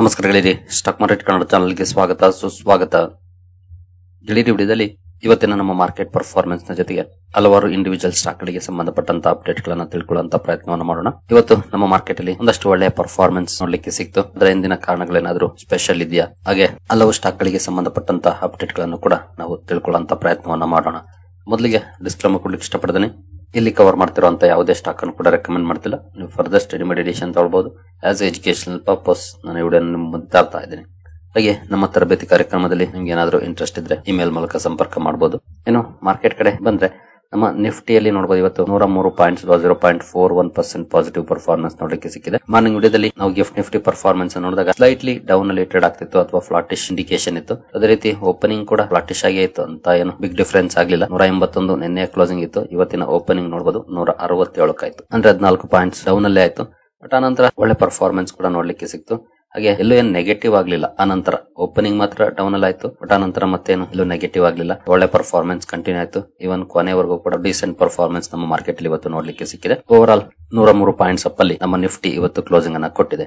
ನಮಸ್ಕಾರ ಗೆಳೆಯರಿ, stock market Kannada ಚಾನಲ್ಗೆ ಸ್ವಾಗತ ಸುಸ್ವಾಗತ. ಗೆಳೆಯರಿ, ವಿಡಿಯೋದಲ್ಲಿ ಇವತ್ತಿನ ನಮ್ಮ ಮಾರ್ಕೆಟ್ ಪರ್ಫಾರ್ಮೆನ್ಸ್ ನ ಜೊತೆಗೆ ಹಲವಾರು ಇಂಡಿವಿಜುವಲ್ ಸ್ಟಾಕ್ ಗಳಿಗೆ ಸಂಬಂಧಪಟ್ಟಂತ ಅಪ್ಡೇಟ್ ಗಳನ್ನ ತಿಳ್ಕೊಳ್ಳುವಂತ ಪ್ರಯತ್ನವನ್ನು ಮಾಡೋಣ. ಇವತ್ತು ನಮ್ಮ ಮಾರ್ಕೆಟ್ ಅಲ್ಲಿ ಒಂದಷ್ಟು ಒಳ್ಳೆಯ ಪರ್ಫಾರ್ಮೆನ್ಸ್ ನೋಡ್ಲಿಕ್ಕೆ ಸಿಕ್ತು. ಅದರ ಹಿಂದಿನ ಕಾರಣಗಳೇನಾದ್ರೂ ಸ್ಪೆಷಲ್ ಇದೆಯಾ, ಹಾಗೆ ಹಲವು ಸ್ಟಾಕ್ ಗಳಿಗೆ ಸಂಬಂಧಪಟ್ಟಂತ ಅಪ್ಡೇಟ್ ಗಳನ್ನು ಕೂಡ ನಾವು ತಿಳ್ಕೊಳ್ಳುವಂತ ಪ್ರಯತ್ನವನ್ನ ಮಾಡೋಣ. ಮೊದಲಿಗೆ ಡಿಸ್ಕ್ಲೇಮರ್ ಕೊಡ್ಲಿಕ್ಕೆ ಇಷ್ಟಪಡ್ತೀನಿ. ಇಲ್ಲಿ ಕವರ್ ಮಾಡ್ತಿರುವಂತ ಯಾವುದೇ ಸ್ಟಾಕ್ ಅನ್ನು ಕೂಡ ರೆಕಮೆಂಡ್ ಮಾಡ್ತಿಲ್ಲ. ನೀವು ಫರ್ದರ್ ಸ್ಟಡಿ ಮಾಡಿ ಡಿಸಿಷನ್ ತಗೊಳ್ಬಹುದು. ಆಸ್ ಎಜುಕೇಶನಲ್ ಪರ್ಪಸ್ ನಾನು ಈ ವಿಡಿಯೋ ನಿಮ್ಮ ಮುಂದೆ ತರ್ತಾ ಇದ್ದೀನಿ. ಹಾಗೆ ನಮ್ಮ ತರಬೇತಿ ಕಾರ್ಯಕ್ರಮದಲ್ಲಿ ನಿಮ್ಗೆ ಏನಾದ್ರೂ ಇಂಟ್ರೆಸ್ಟ್ ಇದ್ರೆ ಇಮೇಲ್ ಮೂಲಕ ಸಂಪರ್ಕ ಮಾಡಬಹುದು. ಏನು ಮಾರ್ಕೆಟ್ ಕಡೆ ಬಂದ್ರೆ ನಮ್ಮ ನಿಫ್ಟಿಯಲ್ಲಿ ನೋಡಬಹುದು, ಇವತ್ತು 103 ಪಾಯಿಂಟ್ಸ್ 0.41% ಪಾಸಿಟಿವ್ ಪರ್ಫಾರ್ಮೆನ್ಸ್ ನೋಡಲಿಕ್ಕೆ ಸಿಕ್ಕಿದೆ. ಮಾರ್ನಿಂಗ್ ವಿಡಿಯೋದಲ್ಲಿ ನಾವು ಗಿಫ್ಟ್ ನಿಫ್ಟಿ ಪರ್ಫಾರ್ಮೆನ್ಸ್ ನೋಡಿದಾಗ ಸ್ಲೈಟ್ಲಿ ಡೌನ್ ಅಲ್ಲಿ ಟ್ರೇಡ್ ಆಗ್ತಿತ್ತು ಅಥವಾ ಫ್ಲಾಟಿಶ್ ಇಂಡಿಕೇಶನ್ ಇತ್ತು. ಅದೇ ರೀತಿ ಓಪನಿಂಗ್ ಕೂಡ ಫ್ಲಾಟಿಶ್ ಆಗೇ ಇತ್ತು ಅಂತ ಏನು ಬಿಗ್ ಡಿಫರೆನ್ಸ್ ಆಗ್ಲಿಲ್ಲ. 181 ನಿನ್ನೆ ಕ್ಲೋಸಿಂಗ್ ಇತ್ತು. ಇವತ್ತಿನ ಓಪನಿಂಗ್ ನೋಡಬಹುದು 167 ಆಯ್ತು. ಅಂದ್ರೆ 14 ಪಾಯಿಂಟ್ಸ್ ಡೌನ್ ಅಲ್ಲೇ ಆಯ್ತು. ಬಟ್ ಆನಂತರ ಒಳ್ಳೆ ಪರ್ಫಾರ್ಮೆನ್ಸ್ ಕೂಡ ನೋಡ್ಲಿಕ್ಕೆ ಸಿಕ್ತು. ಹಾಗೆ ಎಲ್ಲೂ ಏನ್ ನೆಗೆಟಿವ್ ಆಗ್ಲಿಲ್ಲ. ಆನಂತರ ಓಪನಿಂಗ್ ಮಾತ್ರ ಡೌನ್ ಅಲ್ಲಿ ಆಯ್ತು. ಬಟ್ ಆನಂತರ ಮತ್ತೇನು ಎಲ್ಲೂ ನೆಗೆಟಿವ್ ಆಗ್ಲಿಲ್ಲ. ಒಳ್ಳೆ ಪರ್ಫಾರ್ಮೆನ್ಸ್ ಕಂಟಿನ್ಯೂ ಆಯ್ತು. ಇವನ್ ಕೊನೆವರೆಗೂ ಕೂಡ ಡಿಸೆಂಟ್ ಪರ್ಫಾರ್ಮೆನ್ಸ್ ನಮ್ಮ ಮಾರ್ಕೆಟ್ ಅಲ್ಲಿ ಇವತ್ತು ನೋಡ್ಲಿಕ್ಕೆ ಸಿಕ್ಕಿದೆ. ಓವರ್ ಆಲ್ 103 ಪಾಯಿಂಟ್ಸ್ ಅಪ್ ಅಲ್ಲಿ ನಮ್ಮ ನಿಫ್ಟಿ ಇವತ್ತು ಕ್ಲೋಸಿಂಗ್ ಅನ್ನ ಕೊಟ್ಟಿದೆ.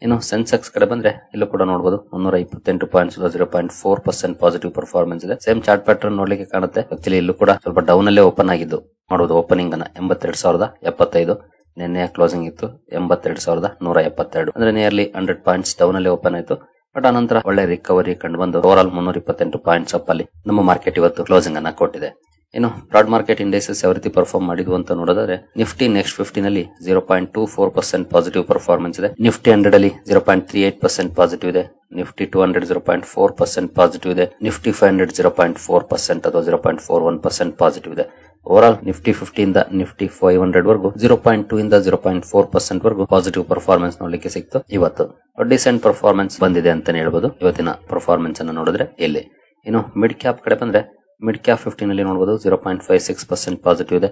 ಇನ್ನು ಸೆನ್ಸೆಕ್ಸ್ ಕಡೆ ಬಂದ್ರೆ ಇಲ್ಲೂ ಕೂಡ ನೋಡಬಹುದು 328 ಪಾಯಿಂಟ್ಸ್ 0.4% ಪಾಸಿಟಿವ್ ಪರ್ಫಾರ್ಮೆನ್ಸ್ ಇದೆ. ಸೇಮ್ ಚಾರ್ಟ್ ಪ್ಯಾಟರ್ನ್ ನೋಡ್ಲಿಕ್ಕೆ ಕಾಣುತ್ತೆ. ಆಕ್ಚುಲಿ ಇಲ್ಲೂ ಕೂಡ ಸ್ವಲ್ಪ ಡೌನ್ ಅಲ್ಲೇ ಓಪನ್ ಆಗಿದ್ದು ನೋಡಬಹುದು. ಓಪನಿಂಗ್ ಅನ್ನ 82,075, ನಿನ್ನೆ ಕ್ಲೋಸಿಂಗ್ ಇತ್ತು 82,172. ಅಂದ್ರೆ ನಿಯರ್ಲಿ 100 ಪಾಯಿಂಟ್ಸ್ ಡೌನ್ ಅಲ್ಲಿ ಓಪನ್ ಆಯ್ತು. ಬಟ್ ಆನಂತರ ಒಳ್ಳೆ ರಿಕವರಿ ಕಂಡು ಬಂದು ಓವರ್ ಆಲ್ 328 ಪಾಯಿಂಟ್ಸ್ ಅಪ್ ಅಲ್ಲಿ ನಮ್ಮ ಮಾರ್ಕೆಟ್ ಇವತ್ತು ಕ್ಲೋಸಿಂಗ್ ಅನ್ನ ಕೊಟ್ಟಿದೆ. ಇನ್ನು ಬ್ರಾಡ್ ಮಾರ್ಕೆಟ್ ಇಂಡೈಸಸ್ ಯಾವ ರೀತಿ ಪರ್ಫಾರ್ಮ್ ಮಾಡಿದ್ವು ಅಂತ ನೋಡಿದ್ರೆ ನಿಫ್ಟಿ ನೆಕ್ಸ್ಟ್ 50 ನಲ್ಲಿ 0.24% ಪಾಸಿಟಿವ್ ಪರ್ಫಾರ್ಮೆನ್ಸ್ ಇದೆ. ನಿಫ್ಟಿ 100 ಅಲ್ಲಿ 0.38% ಪಾಸಿಟಿವ್ ಇದೆ. ನಿಫ್ಟಿ 200 0.4% ಪಾಸಿಟಿವ್ ಇದೆ. ನಿಫ್ಟಿ 500 0.4% ಅಥವಾ 0.41% ಪಾಸಿಟಿವ್ ಇದೆ. ಓವರ್ ಆಲ್ ನಿಫ್ಟಿ 50 ಇಂದ ನಿಫ್ಟಿ 500 ವರೆಗೂ 0.2 ಇಂದ 0.4% ವರೆಗೂ ಪಾಸಿಟಿವ್ ಪರ್ಫಾರ್ಮೆನ್ಸ್ ನೋಡ್ಲಿಕ್ಕೆ ಸಿಕ್ತು. ಇವತ್ತು ಡಿಸೆಂಟ್ ಪರ್ಫಾರ್ಮೆನ್ಸ್ ಬಂದಿದೆ ಅಂತಾನೆ ಹೇಳ್ಬೋದು ಇವತ್ತಿನ ಪರ್ಫಾರ್ಮೆನ್ಸ್ ಅನ್ನು ನೋಡಿದ್ರೆ. ಇಲ್ಲಿ ಇನ್ನು ಮಿಡ್ ಕ್ಯಾಪ್ ಕಡೆ ಬಂದ್ರೆ ಮಿಡ್ ಕ್ಯಾಪ್ 50 ನಲ್ಲಿ ನೋಡಬಹುದು 0.56% ಪಾಸಿಟಿವ್ ಇದೆ.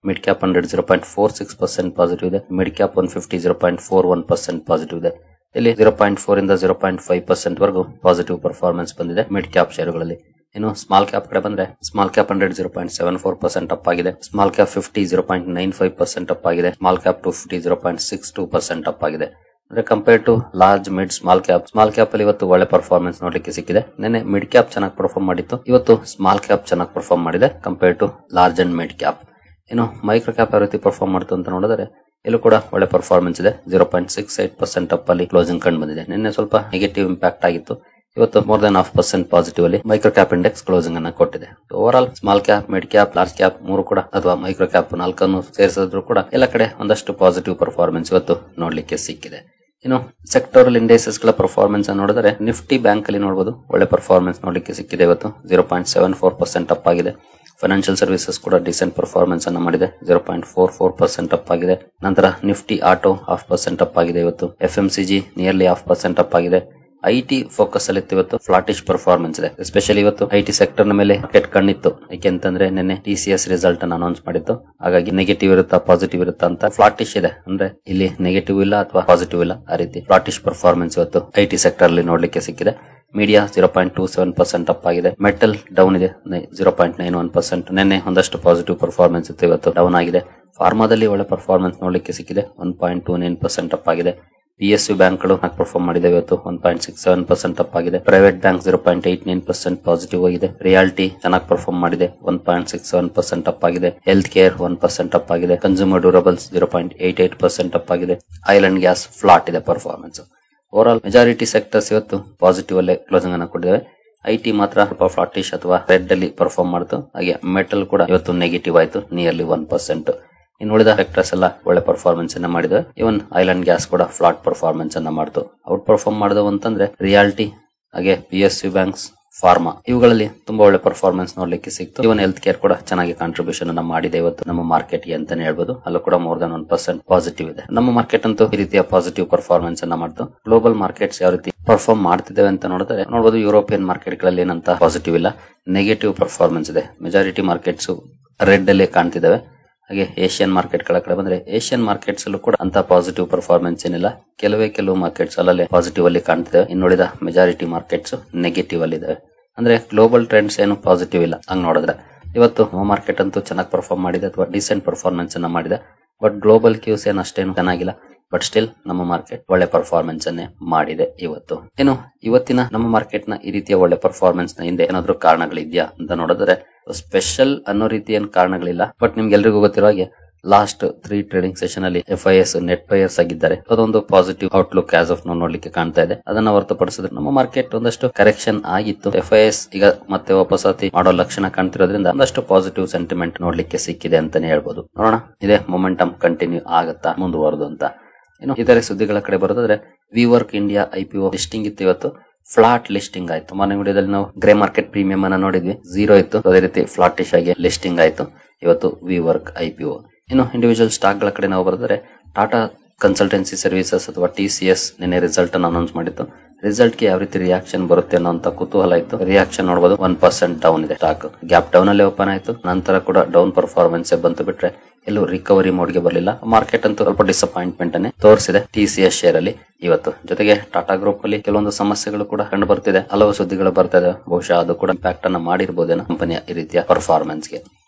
ಮಿಡ್ ಕ್ಯಾಪ್ 100 0.46% ಪಾಸಿಟಿವ್ ಇದೆ. ಮಿಡ್ ಕ್ಯಾಪ್ 150 0.41% ಪಾಸಿಟಿವ್ ಇದೆ. ಇಲ್ಲಿ 0.4 ಇಂದ 0.5% ವರೆಗೂ ಪಾಸಿಟಿವ್ ಪರ್ಫಾರ್ಮೆನ್ಸ್ ಬಂದಿದೆ ಮಿಡ್ ಕ್ಯಾಪ್ ಶೇರುಗಳಲ್ಲಿ. ಇನ್ನು ಸ್ಮಾಲ್ ಕ್ಯಾಪ್ ಕಡೆ ಬಂದ್ರೆ ಸ್ಮಾಲ್ ಕ್ಯಾಪ್ 100 0.74% ಅಪ್ ಆಗಿದೆ. ಸ್ಮಾಲ್ ಕ್ಯಾಪ್ 50 0.95% ಅಪ್ ಆಗಿದೆ. ಸ್ಮಾಲ್ ಕ್ಯಾಪ್ 250 0.62% ಅಪ್ ಆಗಿದೆ. ಅಂದ್ರೆ compare to large mid small cap ಅಲ್ಲಿ ಇವತ್ತು ಒಳ್ಳೆ ಪರ್ಫಾರ್ಮೆನ್ಸ್ ನೋಡ್ಲಿಕ್ಕೆ ಸಿಕ್ಕಿದೆ. ನೆನ್ನೆ ಮಿಡ್ ಕ್ಯಾಪ್ ಚೆನ್ನಾಗಿ ಪರ್ಫಾರ್ಮ್ ಮಾಡಿತ್ತು. ಇವತ್ತು ಸ್ಮಾಲ್ ಕ್ಯಾಪ್ ಚೆನ್ನಾಗಿ ಪರ್ಫಾರ್ಮ್ ಮಾಡಿದೆ compare to large and mid cap. ಇನ್ನು ಮೈಕ್ರೋ ಕ್ಯಾಪ್ ಯಾವ ರೀತಿ ಪರ್ಫಾರ್ಮ್ ಮಾಡ್ತು ಅಂತ ನೋಡಿದ್ರೆ ಇಲ್ಲೂ ಕೂಡ ಒಳ್ಳೆ ಪರ್ಫಾರ್ಮೆನ್ಸ್ ಇದೆ. 0.68% ಅಪ್ ಅಲ್ಲಿ ಕ್ಲೋಸಿಂಗ್ ಕಂಡು ಬಂದಿದೆ. ನಿನ್ನೆ ಸ್ವಲ್ಪ ನೆಗೆಟಿವ್ ಇಂಪ್ಯಾಕ್ಟ್ ಆಗಿತ್ತು. ಇವತ್ತು ಮೋರ್ ದನ್ 0.5% ಪಾಸಿಟಿವ್ ಅಲ್ಲಿ ಮೈಕ್ರೋ ಕ್ಯಾಪ್ ಇಂಡೆಕ್ಸ್ ಕ್ಲೋಸಿಂಗ್ ಅನ್ನ ಕೊಟ್ಟಿದೆ. Over all small cap, mid cap, large cap ಮೂರು ಕೂಡ ಅಥವಾ ಮೈಕ್ರೋ ಕ್ಯಾಪ್ 4 ಸೇರಿಸಿದ್ರು ಕೂಡ ಎಲ್ಲ ಕಡೆ ಒಂದಷ್ಟು ಪಾಸಿಟಿವ್ ಪರ್ಫಾರ್ಮೆನ್ಸ್ ಇವತ್ತು ನೋಡ್ಲಿಕ್ಕೆ ಸಿಕ್ಕಿದೆ. ಇನ್ನು ಸೆಕ್ಟೋರಲ್ ಇಂಡೈಸಸ್ ಗಳ ಪರ್ಫಾರ್ಮೆನ್ಸ್ ನೋಡಿದ್ರೆ ನಿಫ್ಟಿ ಬ್ಯಾಂಕ್ ಅಲ್ಲಿ ನೋಡಬಹುದು ಒಳ್ಳೆ ಪರ್ಫಾರ್ಮೆನ್ಸ್ ನೋಡ್ಲಿಕ್ಕೆ ಸಿಕ್ಕಿದೆ. ಇವತ್ತು 0.74% ಅಪ್ ಆಗಿದೆ. ಫೈನಾನ್ಷಿಯಲ್ ಸರ್ವಿಸಸ್ ಕೂಡ ಡಿಸೆಂಟ್ ಪರ್ಫಾರ್ಮೆನ್ಸ್ ಅನ್ನ ಮಾಡಿದೆ. 0.44% ಅಪ್ ಆಗಿದೆ. ನಂತರ ನಿಫ್ಟಿ ಆಟೋ 0.5% ಅಪ್ ಆಗಿದೆ. ಇವತ್ತು FMCG ನಿಯರ್ಲಿ 0.5% ಅಪ್ ಆಗಿದೆ. ಐಟಿ ಫೋಕಸ್ ಅಲ್ಲಿ ಇವತ್ತು ಫ್ಲಾಟಿಶ್ ಪರ್ಫಾರ್ಮೆನ್ಸ್ ಇದೆ. ಎಸ್ಪೆಷಲಿ ಇವತ್ತು ಐಟಿ ಸೆಕ್ಟರ್ ನ ಮೇಲೆ ಮಾರ್ಕೆಟ್ ಕಣ್ಣಿತ್ತು. ಯಾಕೆಂತಂದ್ರೆ ನಿನ್ನೆ TCS ರಿಸಲ್ಟ್ ಅನ್ನು ಅನೌನ್ಸ್ ಮಾಡಿತ್ತು. ಹಾಗಾಗಿ ನೆಗೆಟಿವ್ ಇರುತ್ತಾ ಪಾಸಿಟಿವ್ ಇರುತ್ತಾ ಅಂತ ಫ್ಲಾಟಿಶ್ ಇದೆ. ಅಂದ್ರೆ ಇಲ್ಲಿ ನೆಗೆಟಿವ್ ಇಲ್ಲ ಅಥವಾ ಪಾಸಿಟಿವ್ ಇಲ್ಲ, ಆ ರೀತಿ ಫ್ಲಾಟಿಶ್ ಪರ್ಫಾರ್ಮೆನ್ಸ್ ಇವತ್ತು ಐಟಿ ಸೆಕ್ಟರ್ ಅಲ್ಲಿ ನೋಡ್ಲಿಕ್ಕೆ ಸಿಕ್ಕಿದೆ. ಮೀಡಿಯಾ 0.27% ಅಪ್ ಆಗಿದೆ. ಮೆಟಲ್ ಡೌನ್ ಇದೆ 0.91%. ನಿನ್ನೆ ಒಂದಷ್ಟು ಪಾಸಿಟಿವ್ ಪರ್ಫಾರ್ಮೆನ್ಸ್ ಇತ್ತು, ಇವತ್ತು ಡೌನ್ ಆಗಿದೆ. ಫಾರ್ಮಾದಲ್ಲಿ ಒಳ್ಳೆ ಪರ್ಫಾರ್ಮೆನ್ಸ್ ನೋಡ್ಲಿಕ್ಕೆ ಸಿಕ್ಕಿದೆ. 1.29% ಅಪ್ ಆಗಿದೆ. PSU ಬ್ಯಾಂಕ್ ಗಳು ಪರ್ಫಾರ್ಮ್ ಮಾಡಿದೆ. ಇವತ್ತು 1.67% ಅಪ್ ಆಗಿದೆ. ಪ್ರೈವೇಟ್ ಬ್ಯಾಂಕ್ 0.89% ಪಾಸಿಟಿವ್ ಆಗಿದೆ. ರಿಯಾಲಿಟಿ ಚೆನ್ನಾಗಿ ಪರ್ಫಾರ್ಮ್ ಮಾಡಿದೆ. 1.67% ಅಪ್ ಆಗಿದೆ. ಹೆಲ್ತ್ ಕೇರ್ 1% ಅಪ್ ಆಗಿದೆ. ಕನ್ಸ್ಯೂಮರ್ ಡ್ಯೂರಬಲ್ಸ್ 0.88% ಅಪ್ ಆಗಿದೆ. ಆಯಿಲ್ ಅಂಡ್ ಗ್ಯಾಸ್ ಫ್ಲಾಟ್ ಇದೆ performance. Over all majority sectors ಇವತ್ತು ಪಾಸಿಟಿವ್ ಅಲ್ಲೇ ಕ್ಲೋಸಿಂಗ್ ಅನ್ನು ಕೊಟ್ಟಿದ್ದೇವೆ. ಐಟಿ ಮಾತ್ರ ಸ್ವಲ್ಪ ಫ್ಲಾಟಿಶ್ ಅಥವಾ ರೆಡ್ ಅಲ್ಲಿ ಪರ್ಫಾರ್ಮ್ ಮಾಡಿತು. ಹಾಗೆ ಮೆಟಲ್ ಕೂಡ ಇವತ್ತು ನೆಗೆಟಿವ್ ಆಯ್ತು, ನಿಯರ್ಲಿ 1%. ಇನ್ನು ಉಳಿದ ಸೆಕ್ಟರ್ಸ್ ಎಲ್ಲ ಒಳ್ಳೆ ಪರ್ಫಾರ್ಮೆನ್ಸ್ ಅನ್ನ ಮಾಡಿದೆ. ಇವನ್ ಆಯಿಲ್ ಅಂಡ್ ಗ್ಯಾಸ್ ಕೂಡ ಫ್ಲಾಟ್ ಪರ್ಫಾರ್ಮೆನ್ಸ್ ಅನ್ನ ಮಾಡ್ತು. ಔಟ್ ಪರ್ಫಾರ್ಮ್ ಮಾಡಿದವು ಅಂತಂದ್ರೆ ರಿಯಾಲಿಟಿ ಹಾಗೆ PSU ಬ್ಯಾಂಕ್ಸ್, ಫಾರ್ಮಾ ಇವುಗಳಲ್ಲಿ ತುಂಬಾ ಒಳ್ಳೆ ಪರ್ಫಾರ್ಮೆನ್ಸ್ ನೋಡ್ಲಿಕ್ಕೆ ಸಿಕ್ತು. ಇವನ್ ಹೆಲ್ತ್ ಕೇರ್ ಕೂಡ ಚೆನ್ನಾಗಿ ಕಾಂಟ್ರಿಬ್ಯೂಷನ್ ಅನ್ನ ಮಾಡಿದೆ ಇವತ್ತು ನಮ್ಮ ಮಾರ್ಕೆಟ್ ಗೆ ಅಂತಾನೆ ಹೇಳ್ಬೋದು. ಅಲ್ಲೂ ಕೂಡ ಮೋರ್ ದನ್ 1% ಪಾಸಿಟಿವ್ ಇದೆ. ನಮ್ಮ ಮಾರ್ಕೆಟ್ ಅಂತೂ ಈ ರೀತಿಯ ಪಾಸಿಟಿವ್ ಪರ್ಫಾರ್ಮೆನ್ಸ್ ಅನ್ನ ಮಾಡ್ತು. ಗ್ಲೋಬಲ್ ಮಾರ್ಕೆಟ್ಸ್ ಯಾವ ರೀತಿ ಪರ್ಫಾರ್ಮ್ ಮಾಡ್ತಿದ್ದೇವೆ ಅಂತ ನೋಡಿದ್ರೆ ನೋಡಬಹುದು, ಯುರೋಪಿಯನ್ ಮಾರ್ಕೆಟ್ ಗಳಲ್ಲಿ ಏನಂತ ಪಾಸಿಟಿವ್ ಇಲ್ಲ, ನೆಗೆಟಿವ್ ಪರ್ಫಾರ್ಮೆನ್ಸ್ ಇದೆ. ಮೆಜಾರಿಟಿ ಮಾರ್ಕೆಟ್ಸ್ ರೆಡ್ ಅಲ್ಲೇ ಕಾಣ್ತಿದ್ದಾವೆ. ಹಾಗೆ ಏಷ್ಯನ್ ಮಾರ್ಕೆಟ್ ಕಡೆ ಬಂದ್ರೆ ಏಷ್ಯನ್ ಮಾರ್ಕೆಟ್ಸ್ ಅಲ್ಲೂ ಕೂಡ ಅಂತ ಪಾಸಿಟಿವ್ ಪರ್ಫಾರ್ಮೆನ್ಸ್ ಏನಿಲ್ಲ. ಕೆಲವು ಮಾರ್ಕೆಟ್ಸ್ ಅಲ್ಲೇ ಪಾಸಿಟಿವ್ ಅಲ್ಲಿ ಕಾಣ್ತಿದೆ. ಇನ್ನುಳಿದ ಮೆಜಾರಿಟಿ ಮಾರ್ಕೆಟ್ಸ್ ನೆಗೆಟಿವ್ ಅಲ್ಲಿ ಇದಾವೆ. ಅಂದ್ರೆ ಗ್ಲೋಬಲ್ ಟ್ರೆಂಡ್ಸ್ ಏನು ಪಾಸಿಟಿವ್ ಇಲ್ಲ ಹಂಗ್ ನೋಡಿದ್ರೆ. ಇವತ್ತು ಮಾರ್ಕೆಟ್ ಅಂತೂ ಚೆನ್ನಾಗಿ ಪರ್ಫಾರ್ಮ್ ಮಾಡಿದೆ ಅಥವಾ ಡಿಸೆಂಟ್ ಪರ್ಫಾರ್ಮೆನ್ಸ್ ಅನ್ನ ಮಾಡಿದೆ. ಬಟ್ ಗ್ಲೋಬಲ್ ಕ್ಯೂಸ್ ಏನು ಅಷ್ಟೇನು ಚೆನ್ನಾಗಿಲ್ಲ. ಬಟ್ ಸ್ಟಿಲ್ ನಮ್ಮ ಮಾರ್ಕೆಟ್ ಒಳ್ಳೆ ಪರ್ಫಾರ್ಮೆನ್ಸ್ ಅನ್ನೇ ಮಾಡಿದೆ ಇವತ್ತು. ಇನ್ನು ಇವತ್ತಿನ ನಮ್ಮ ಮಾರ್ಕೆಟ್ ನ ಈ ರೀತಿಯ ಒಳ್ಳೆ ಪರ್ಫಾರ್ಮೆನ್ಸ್ ನ ಹಿಂದೆ ಏನಾದ್ರೂ ಕಾರಣಗಳಿದ್ಯಾ ಅಂತ ನೋಡಿದ್ರೆ ಸ್ಪೆಷಲ್ ಅನ್ನೋ ರೀತಿ ಏನ್ ಕಾರಣಗಳಿಲ್ಲ. ಬಟ್ ನಿಮ್ಗೆ ಎಲ್ರಿಗೂ ಗೊತ್ತಿರೋ ಹಾಗೆ ಲಾಸ್ಟ್ 3 ಟ್ರೇಡಿಂಗ್ ಸೆಷನ್ ಅಲ್ಲಿ FIS ನೆಟ್ ಬೈಯರ್ಸ್ ಆಗಿದ್ದಾರೆ. ಅದೊಂದು ಪಾಸಿಟಿವ್ ಔಟ್ಲುಕ್ ಆಸ್ ಆಫ್ ನಾವು ನೋಡ್ಲಿಕ್ಕೆ ಕಾಣ್ತಾ ಇದೆ. ಅದನ್ನ ಹೊರತುಪಡಿಸಿದ್ರೆ ನಮ್ಮ ಮಾರ್ಕೆಟ್ ಒಂದಷ್ಟು ಕರೆಕ್ಷನ್ ಆಗಿತ್ತು. FIS ಈಗ ಮತ್ತೆ ವಾಪಸಾತಿ ಮಾಡೋ ಲಕ್ಷಣ ಕಾಣ್ತಿರೋದ್ರಿಂದ ಒಂದಷ್ಟು ಪಾಸಿಟಿವ್ ಸೆಂಟಿಮೆಂಟ್ ನೋಡ್ಲಿಕ್ಕೆ ಸಿಕ್ಕಿದೆ ಅಂತಾನೆ ಹೇಳ್ಬೋದು. ನೋಡೋಣ ಇದೇ ಮೊಮೆಂಟಮ್ ಕಂಟಿನ್ಯೂ ಆಗತ್ತಾ ಮುಂದುವರೆದು ಅಂತ. ಇನ್ನು ಇತರೆ ಸುದ್ದಿಗಳ ಕಡೆ ಬರೋದಾದ್ರೆ ವಿವರ್ಕ್ ಇಂಡಿಯಾ IPO ಲಿಸ್ಟಿಂಗ್ ಇತ್ತು. ಇವತ್ತು ಫ್ಲಾಟ್ ಲಿಸ್ಟಿಂಗ್ ಆಯ್ತು. ಮಾರ್ನಿಂಗ್ ವಿಡಿಯೋದಲ್ಲಿ ನಾವು ಗ್ರೇ ಮಾರ್ಕೆಟ್ ಪ್ರೀಮಿಯಂ ಅನ್ನ ನೋಡಿದ್ವಿ, 0 ಇತ್ತು. ಅದೇ ರೀತಿ ಫ್ಲಾಟಿಶ್ ಆಗಿ ಲಿಸ್ಟಿಂಗ್ ಆಯ್ತು ಇವತ್ತು ವಿವರ್ಕ್ IPO. ಇನ್ನು ಇಂಡಿವಿಜುವಲ್ ಸ್ಟಾಕ್ ಗಳ ಕಡೆ ನಾವು ಬರೆದರೆ ಟಾಟಾ ಕನ್ಸಲ್ಟೆನ್ಸಿ ಸರ್ವಿಸಸ್ ಅಥವಾ TCS ನಿನ್ನೆ ರಿಸಲ್ಟ್ ಅನ್ನು ಅನೌನ್ಸ್ ಮಾಡಿತ್ತು. ರಿಸಲ್ಟ್ ಗೆ ಯಾವ ರೀತಿ ರಿಯಾಕ್ಷನ್ ಬರುತ್ತೆ ಅನ್ನೋಂತ ಕುತೂಹಲ ಇತ್ತು. ರಿಯಾಕ್ಷನ್ ನೋಡಬಹುದು 1% ಡೌನ್ ಇದೆ. ಸ್ಟಾಕ್ ಗ್ಯಾಪ್ ಡೌನ್ ಅಲ್ಲೇ ಓಪನ್ ಆಯ್ತು. ನಂತರ ಕೂಡ ಡೌನ್ ಪರ್ಫಾರ್ಮೆನ್ಸ್ ಬಂತು ಬಿಟ್ರೆ ಎಲ್ಲೂ ರಿಕವರಿ ಮೋಡ್ ಗೆ ಬರಲಿಲ್ಲ. ಮಾರ್ಕೆಟ್ ಅಂತೂ ಸ್ವಲ್ಪ ಡಿಸಪಾಯಿಂಟ್ಮೆಂಟ್ ಅನ್ನೇ ತೋರಿಸಿದೆ TCS ಶೇರ್ ಅಲ್ಲಿ ಇವತ್ತು. ಜೊತೆಗೆ ಟಾಟಾ ಗ್ರೂಪ್ ಅಲ್ಲಿ ಕೆಲವೊಂದು ಸಮಸ್ಯೆಗಳು ಕೂಡ ಕಂಡು ಬರ್ತಿದೆ. ಹಲವು ಸುದ್ದಿಗಳು ಬರ್ತಾ ಇದೆ. ಬಹುಶಃ ಅದು ಕೂಡ ಇಂಪ್ಯಾಕ್ಟ್ ಅನ್ನ ಮಾಡಿರಬಹುದೇನೋ ಕಂಪನಿಯ ಈ ರೀತಿಯ ಪರ್ಫಾರ್ಮೆನ್ಸ್ ಗೆ.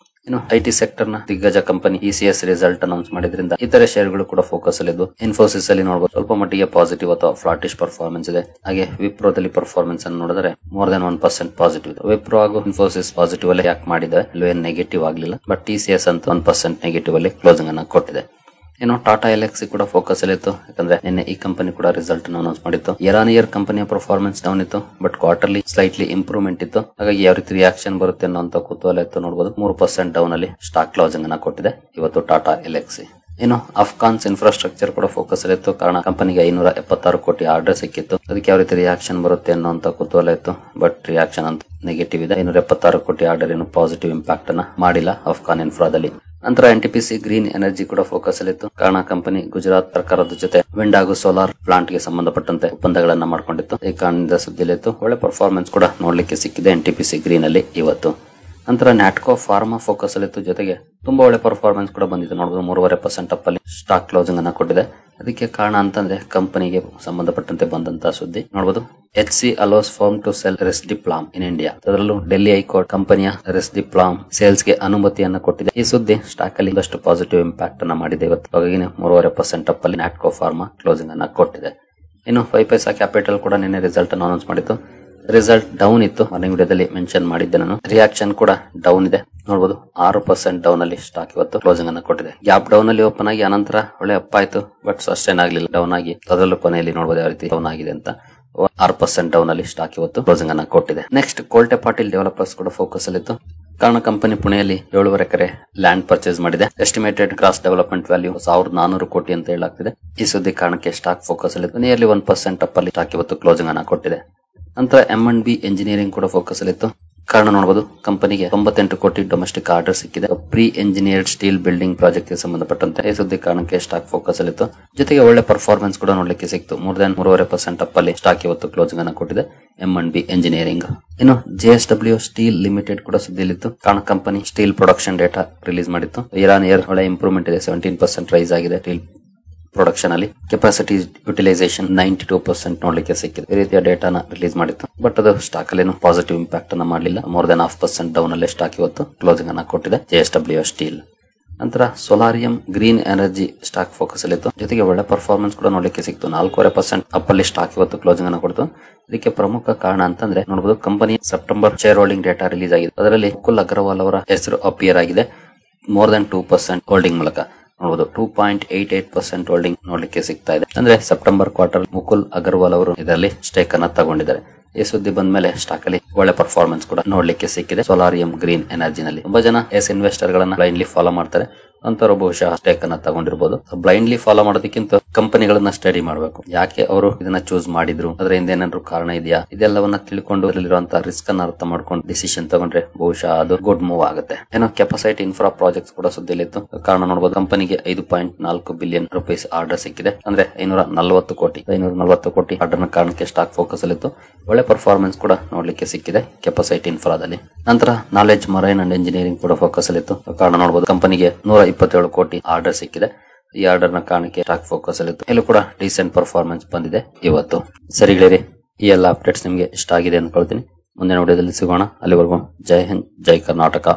ಇನ್ನು IT ಸೆಕ್ಟರ್ ನ ದಿಗ್ಗಜ ಕಂಪನಿ ECS ರಿಸಲ್ಟ್ ಅನೌನ್ಸ್ ಮಾಡಿದ್ರಿಂದ ಇತರೆ ಶೇರ್ಗಳು ಕೂಡ ಫೋಕಸ್ ಅಲ್ಲಿದ್ದು ಇನ್ಫೋಸಿಸ್ ಅಲ್ಲಿ ನೋಡಬಹುದು ಸ್ವಲ್ಪ ಮಟ್ಟಿಗೆ ಪಾಸಿಟಿವ್ ಅಥವಾ ಫ್ಲಾಟಿಶ್ ಪರ್ಫಾರ್ಮೆನ್ಸ್ ಇದೆ. ಹಾಗೆ ವಿಪ್ರೋದಲ್ಲಿ ಪರ್ಫಾರ್ಮೆನ್ಸ್ ಅನ್ನು ನೋಡಿದ್ರೆ ಮೋರ್ ದನ್ 1% ಪಾಸಿಟಿವ್ ಇದೆ. ವಿಪ್ರೋ ಹಾಗೂ ಇನ್ಫೋಸಿಸ್ ಪಾಸಿಟಿವ್ ಅಲ್ಲಿ ಯಾಕೆ ಮಾಡಿದೆ, ಏನು ನೆಗೆಟಿವ್ ಆಗಲಿಲ್ಲ. ಬಟ್ TCS ಅಂತ 1% ನೆಗೆಟಿವ್ ಅಲ್ಲಿ ಕ್ಲೋಸಿಂಗ್ ಅನ್ನ ಕೊಟ್ಟಿದೆ. ಇನ್ನು ಟಾಟಾ ಎಲ್ಎಕ್ಸಿ ಕೂಡ ಫೋಕಸ್ ಅಲ್ಲಿ ಇತ್ತು. ಯಾಕಂದ್ರೆ ನಿನ್ನೆ ಈ ಕಂಪನಿ ಕೂಡ ರಿಸಲ್ಟ್ ಅನೌನ್ಸ್ ಮಾಡಿತ್ತು. ಇಯರ್ ಕಂಪನಿಯ ಪರ್ಫಾರ್ಮೆನ್ಸ್ ಡೌನ್ ಇತ್ತು, ಬಟ್ ಕ್ವಾರ್ಟರ್ಲಿ ಸ್ಲೈಟ್ಲಿ ಇಂಪ್ರೂವ್ಮೆಂಟ್ ಇತ್ತು. ಹಾಗಾಗಿ ಯಾವ ರೀತಿ ರಿಯಾಕ್ಷನ್ ಬರುತ್ತೆ ಅನ್ನೋ ಕುತೂಹಲ ಇತ್ತು. ನೋಡಬಹುದು 3% ಡೌನ್ ಅಲ್ಲಿ ಸ್ಟಾಕ್ ಕ್ಲೋಸಿಂಗ್ ಅನ್ನ ಕೊಟ್ಟಿದೆ ಇವತ್ತು ಟಾಟಾ ಎಲ್ಎಕ್ಸಿ. ಇನ್ನು ಅಫ್ಘಾನ್ಸ್ ಇನ್ಫ್ರಾಸ್ಟ್ರಕ್ಚರ್ ಕೂಡ ಫೋಕಸ್ ಅಲ್ಲಿ ಇತ್ತು. ಕಾರಣ ಕಂಪನಿಗೆ 576 ಕೋಟಿ ಆರ್ಡರ್ ಸಿಕ್ಕಿತ್ತು. ಅದಕ್ಕೆ ಯಾವ ರೀತಿ ರಿಯಾಕ್ಷನ್ ಬರುತ್ತೆ ಅನ್ನೋ ಕುತೂಹಲ ಇತ್ತು. ಬಟ್ ರಿಯಾಕ್ಷನ್ ಅಂತ ನೆಗೆಟಿವ್ ಇದೆ. 576 ಕೋಟಿ ಆರ್ಡರ್ ಏನು ಪಾಸಿಟಿವ್ ಇಂಪ್ಯಾಕ್ಟ್ ಅನ್ನ ಮಾಡಿಲ್ಲ ಅಫ್ಘಾನ್ ಇನ್ಫ್ರಾದಲ್ಲಿ. ನಂತರ NTPC ಗ್ರೀನ್ ಎನರ್ಜಿ ಕೂಡ ಫೋಕಸ್ ಅಲ್ಲಿತ್ತು. ಕಾರಣ ಕಂಪನಿ ಗುಜರಾತ್ ಸರ್ಕಾರದ ಜೊತೆ ವಿಂಡ್ ಹಾಗೂ ಸೋಲಾರ್ ಪ್ಲಾಂಟ್ ಗೆ ಸಂಬಂಧಪಟ್ಟಂತೆ ಒಪ್ಪಂದಗಳನ್ನ ಮಾಡಿಕೊಂಡಿತ್ತು. ಈ ಕಾರಣದಿಂದ ಸುದ್ದಿಲಿತ್ತು. ಒಳ್ಳೆ ಪರ್ಫಾರ್ಮೆನ್ಸ್ ಕೂಡ ನೋಡ್ಲಿಕ್ಕೆ ಸಿಕ್ಕಿದೆ NTPC ಗ್ರೀನ್ ಅಲ್ಲಿ ಇವತ್ತು. ನಂತರ ನ್ಯಾಟ್ಕೋ ಫಾರ್ಮಾ ಫೋಕಸ್ ಅಲ್ಲಿತ್ತು. ಜೊತೆಗೆ ತುಂಬಾ ಒಳ್ಳೆ ಪರ್ಫಾರ್ಮೆನ್ಸ್ ಕೂಡ ಬಂದಿದೆ. ನೋಡಬಹುದು 3.5% ಅಪ್ ಅಲ್ಲಿ ಸ್ಟಾಕ್ ಕ್ಲೋಸಿಂಗ್ ಅನ್ನ ಕೊಟ್ಟಿದೆ. ಅದಕ್ಕೆ ಕಾರಣ ಅಂತಂದ್ರೆ ಕಂಪನಿಗೆ ಸಂಬಂಧಪಟ್ಟಂತೆ ಬಂದಂತಹ ಸುದ್ದಿ ನೋಡಬಹುದು. HC allows firm to sell Risdiplam in India. ಅದರಲ್ಲೂ ಡೆಲ್ಲಿ ಹೈಕೋರ್ಟ್ ಕಂಪನಿಯ Risdiplam ಸೇಲ್ಸ್ ಗೆ ಅನುಮತಿಯನ್ನ ಕೊಟ್ಟಿದೆ. ಈ ಸುದ್ದಿ ಸ್ಟಾಕ್ ಅಲ್ಲಿ ಒಂದಷ್ಟು ಪಾಸಿಟಿವ್ ಇಂಪ್ಯಾಕ್ಟ್ ಅನ್ನ ಮಾಡಿದೆ ಇವತ್ತು. ಹಾಗಾಗಿ 3.5% ಅಪ್ ಅಲ್ಲಿ ನ್ಯಾಟ್ಕೋ ಫಾರ್ಮಾ ಕ್ಲೋಸಿಂಗ್ ಅನ್ನ ಕೊಟ್ಟಿದೆ. ಇನ್ನು 5 ಪೈಸಾ ಕ್ಯಾಪಿಟಲ್ ಕೂಡ ನಿನ್ನೆ ರಿಸಲ್ಟ್ ಅನ್ನು ಅನೌನ್ಸ್ ಮಾಡಿತ್ತು. ರಿಸಲ್ಟ್ ಡೌನ್ ಇತ್ತು. ಮಾರ್ನಿಂಗ್ ವಿಡಿಯೋದಲ್ಲಿ ಮೆನ್ಷನ್ ಮಾಡಿದ್ದೆ ನಾನು. ರಿಯಾಕ್ಷನ್ ಕೂಡ ಡೌನ್ ಇದೆ. ನೋಡಬಹುದು 6% ಡೌನ್ ಅಲ್ಲಿ ಸ್ಟಾಕ್ ಇವತ್ತು ಕ್ಲೋಸಿಂಗ್ ಅನ್ನ ಕೊಟ್ಟಿದೆ. ಗ್ಯಾಪ್ ಡೌನ್ ಅಲ್ಲಿ ಓಪನ್ ಆಗಿ ಅನಂತರ ಒಳ್ಳೆ ಅಪ್ ಆಯ್ತು. ಬಟ್ ಸಸ್ಟೈನ್ ಆಗಲಿಲ್ಲ, ಡೌನ್ ಆಗಿ ಅದರಲ್ಲೂ ಕೊನೆಯಲ್ಲಿ ನೋಡಬಹುದು ಯಾವ ರೀತಿ ಡೌನ್ ಆಗಿದೆ ಅಂತ. 6% ಡೌನ್ ಅಲ್ಲಿ ಸ್ಟಾಕ್ ಇವತ್ತು ಕ್ಲೋಸಿಂಗ್ ಅನ್ನ ಕೊಟ್ಟಿದೆ. ನೆಕ್ಸ್ಟ್ ಕೋಲ್ಟೆ ಪಾಟೀಲ್ ಡೆವಲಪರ್ಸ್ ಕೂಡ ಫೋಕಸ್ ಅಲ್ಲಿತ್ತು. ಕಾರಣ ಕಂಪನಿ ಪುಣೆಯಲ್ಲಿ 7.5 ಎಕರೆ ಲ್ಯಾಂಡ್ ಪರ್ಚೇಸ್ ಮಾಡಿದೆ. ಎಸ್ಟಿಮೇಟೆಡ್ ಗ್ರಾಸ್ ಡೆವಲಪ್ಮೆಂಟ್ ವ್ಯಾಲ್ಯೂ 1400 ಕೋಟಿ ಅಂತ ಹೇಳಲಾಗ್ತಿದೆ. ಈ ಸುದ್ದಿ ಕಾರಣಕ್ಕೆ ಸ್ಟಾಕ್ ಫೋಕಸ್ ಅಲ್ಲಿತ್ತು. ನಿಯರ್ಲಿ 1% ಅಪ್ ಅಲ್ಲಿ ಸ್ಟಾಕ್ ಇವತ್ತು ಕ್ಲೋಸಿಂಗ್ ಅನ್ನ ಕೊಟ್ಟಿದೆ. ನಂತರ M&B ಎಂಜಿನಿಯರಿಂಗ್ ಕೂಡ ಫೋಕಸ್ ಅಲ್ಲಿತ್ತು. ಕಾರಣ ನೋಡಬಹುದು ಕಂಪನಿಗೆ 98 ಕೋಟಿ ಡೊಮೆಸ್ಟಿಕ್ ಆರ್ಡರ್ ಸಿಕ್ಕಿದೆ. Pre engineered steel building project ಗೆ ಸಂಬಂಧಪಟ್ಟಂತೆ ಈ ಸುದ್ದಿ ಕಾರಣಕ್ಕೆ ಸ್ಟಾಕ್ ಫೋಕಸ್ ಅಲ್ಲಿತ್ತು. ಜೊತೆಗೆ ಒಳ್ಳೆ ಪರ್ಫಾರ್ಮೆನ್ಸ್ ಕೂಡ ನೋಡ್ಲಿಕ್ಕೆ ಸಿಕ್ತು. ಮೋರ್ ದನ್ 3.5% ಅಪ್ ಅಲ್ಲಿ ಸ್ಟಾಕ್ ಇವತ್ತು ಕ್ಲೋಸಿಂಗ್ ಅನ್ನ ಕೊಟ್ಟಿದೆ M&B ಎಂಜಿನಿಯರಿಂಗ್. ಇನ್ನು JSW ಸ್ಟೀಲ್ ಲಿಮಿಟೆಡ್ ಕೂಡ ಸುದ್ದಿಯಲ್ಲಿತ್ತು. ಕಾರಣ company steel production data release ಮಾಡಿತ್ತು. ಇಯರ್ ಒಳ್ಳೆ ಇಂಪ್ರೂವ್ಮೆಂಟ್ ಇದೆ. 17% ರೈಸ್ ಆಗಿದೆ ಸ್ಟೀಲ್ ಪ್ರೊಡಕ್ಷನ್ ಅಲ್ಲಿ. ಕೆಪಾಸಿಟಿ ಯುಟಿಲೈಸೇಷನ್ 92% ನೋಡ್ಲಿಕ್ಕೆ ಸಿಕ್ಕಿದೆ. ಈ ರೀತಿಯ ಡೇಟಾನ ರಿಲೀಸ್ ಮಾಡಿತ್ತು. ಬಟ್ ಅದು ಸ್ಟಾಕ್ ಅಲ್ಲಿ ಪಾಸಿಟಿವ್ ಇಂಪ್ಯಾಕ್ಟ್ ಅನ್ನ ಮಾಡಲಿಲ್ಲ. ಮೋರ್ ದನ್ 0.5% ಡೌನ್ ಅಲ್ಲಿ ಸ್ಟಾಕ್ ಇವತ್ತು ಕ್ಲೋಸಿಂಗ್ ಅನ್ನ ಕೊಟ್ಟಿದೆ JSW ಸ್ಟೀಲ್. ನಂತರ ಸೋಲಾರಿಯಂ ಗ್ರೀನ್ ಎನರ್ಜಿ ಸ್ಟಾಕ್ ಫೋಕಸ್ ಅಲ್ಲಿತ್ತು. ಜೊತೆಗೆ ಒಳ್ಳೆ ಪರ್ಫಾರ್ಮೆನ್ಸ್ ಕೂಡ ನೋಡ್ಲಿಕ್ಕೆ ಸಿಕ್ತು. 4.5% ಅಪ್ ಅಲ್ಲಿ ಸ್ಟಾಕ್ ಇವತ್ತು ಕ್ಲೋಸಿಂಗ್ ಅನ್ನ ಕೊಡ್ತು. ಇದಕ್ಕೆ ಪ್ರಮುಖ ಕಾರಣ ಅಂತಂದ್ರೆ ನೋಡಬಹುದು company September share holding data release ಆಗಿದೆ. ಅದರಲ್ಲಿ ಮುಕುಲ್ ಅಗರ್ವಾಲ್ ಅವರ ಹೆಸರು ಅಪಿಯರ್ ಆಗಿದೆ. ಮೋರ್ ದನ್ 2% ಹೋಲ್ಡಿಂಗ್ ಮೂಲಕ ನೋಡಬಹುದು 2.88% ಹೋಲ್ಡಿಂಗ್ ನೋಡ್ಲಿಕ್ಕೆ ಸಿಗ್ತಾ ಇದೆ. ಅಂದ್ರೆ ಸೆಪ್ಟೆಂಬರ್ ಕ್ವಾರ್ಟರ್ ಮುಕುಲ್ ಅಗರ್ವಾಲ್ ಅವರು ಇದರಲ್ಲಿ ಸ್ಟೇಕ್ ಅನ್ನ ತಗೊಂಡಿದ್ದಾರೆ. ಈ ಸುದ್ದಿ ಬಂದ ಮೇಲೆ ಸ್ಟಾಕ್ ಅಲ್ಲಿ ಒಳ್ಳೆ ಪರ್ಫಾರ್ಮೆನ್ಸ್ ಕೂಡ ನೋಡ್ಲಿಕ್ಕೆ ಸಿಕ್ಕಿದೆ ಸೋಲಾರಿಯಂ ಗ್ರೀನ್ ಎನರ್ಜಿನಲ್ಲಿ. ತುಂಬಾ ಜನ ಇನ್ವೆಸ್ಟರ್ ಗಳನ್ನ ಬ್ಲೈಂಡ್ಲಿ ಫಾಲೋ ಮಾಡ್ತಾರೆ. ಅಂತವರು ಬಹುಶಃ ಸ್ಟೇಕ್ ಅನ್ನ ತಗೊಂಡಿರಬಹುದು. ಬ್ಲೈಂಡ್ಲಿ ಫಾಲೋ ಮಾಡೋದಕ್ಕಿಂತ ಕಂಪನಿಗಳನ್ನ ಸ್ಟಡಿ ಮಾಡಬೇಕು. ಯಾಕೆ ಅವರು ಇದನ್ನ ಚೂಸ್ ಮಾಡಿದ್ರು, ಅದರಿಂದ ಏನಾದ್ರು ಕಾರಣ ಇದೆಯಾ, ಇದೆಲ್ಲವನ್ನ ತಿಳ್ಕೊಂಡು ಅದರಲ್ಲಿರುವಂತಹ ರಿಸ್ಕ್ ಅನ್ನ ಅರ್ಥ ಮಾಡ್ಕೊಂಡು ಡಿಸಿಷನ್ ತಗೊಂಡ್ರೆ ಬಹುಶಃ ಅದು ಗುಡ್ ಮೂವ್ ಆಗುತ್ತೆ. ಏನೋ ಕೆಪಾಸಿಟಿ ಇನ್ಫ್ರಾ ಪ್ರಾಜೆಕ್ಟ್ಸ್ ಕೂಡ ಸುದ್ದಿಯಲ್ಲಿತ್ತು. ಕಾರಣ ನೋಡಬಹುದು ಕಂಪನಿಗೆ 5.4 ಬಿಲಿಯನ್ ರೂಪೀಸ್ ಆರ್ಡರ್ ಸಿಕ್ಕಿದೆ. ಅಂದ್ರೆ 540 ಕೋಟಿ ಆರ್ಡರ್ ನ ಕಾರಣಕ್ಕೆ ಸ್ಟಾಕ್ ಫೋಕಸ್ ಅಲ್ಲಿತ್ತು. ಒಳ್ಳೆ ಪರ್ಫಾರ್ಮೆನ್ಸ್ ಕೂಡ ನೋಡ್ಲಿಕ್ಕೆ ಸಿಕ್ಕಿದೆ ಕೆಪಾಸಿಟಿ ಇನ್ಫ್ರಾದಲ್ಲಿ. ನಂತರ ನಾಲೆಡ್ಜ್ ಮರೈನ್ ಅಂಡ್ ಇಂಜಿನಿಯರಿಂಗ್ ಕೂಡ ಫೋಕಸ್ ಅಲ್ಲಿತ್ತು. ಕಾರಣ ನೋಡಬಹುದು ಕಂಪನಿಗೆ 127 ಕೋಟಿ ಆರ್ಡರ್ ಸಿಕ್ಕಿದೆ. ಈ ಆರ್ಡರ್ ನ ಕಾರಣಕ್ಕೆ ಸ್ಟಾಕ್ ಫೋಕಸ್ ಅಲ್ಲಿತ್ತು. ಇಲ್ಲೂ ಕೂಡ ಡೀಸೆಂಟ್ ಪರ್ಫಾರ್ಮೆನ್ಸ್ ಬಂದಿದೆ ಇವತ್ತು. ಸರಿ ಗೆಳೆಯರಿ, ಈ ಎಲ್ಲ ಅಪ್ಡೇಟ್ಸ್ ನಿಮ್ಗೆ ಇಷ್ಟ ಆಗಿದೆ ಅನ್ಕೊಳ್ತೀನಿ. ಮುಂದಿನ ವಿಡಿಯೋದಲ್ಲಿ ಸಿಗೋಣ. ಅಲ್ಲಿವರೆಗೂ ಜೈ ಹಿಂದ್, ಜೈ ಕರ್ನಾಟಕ.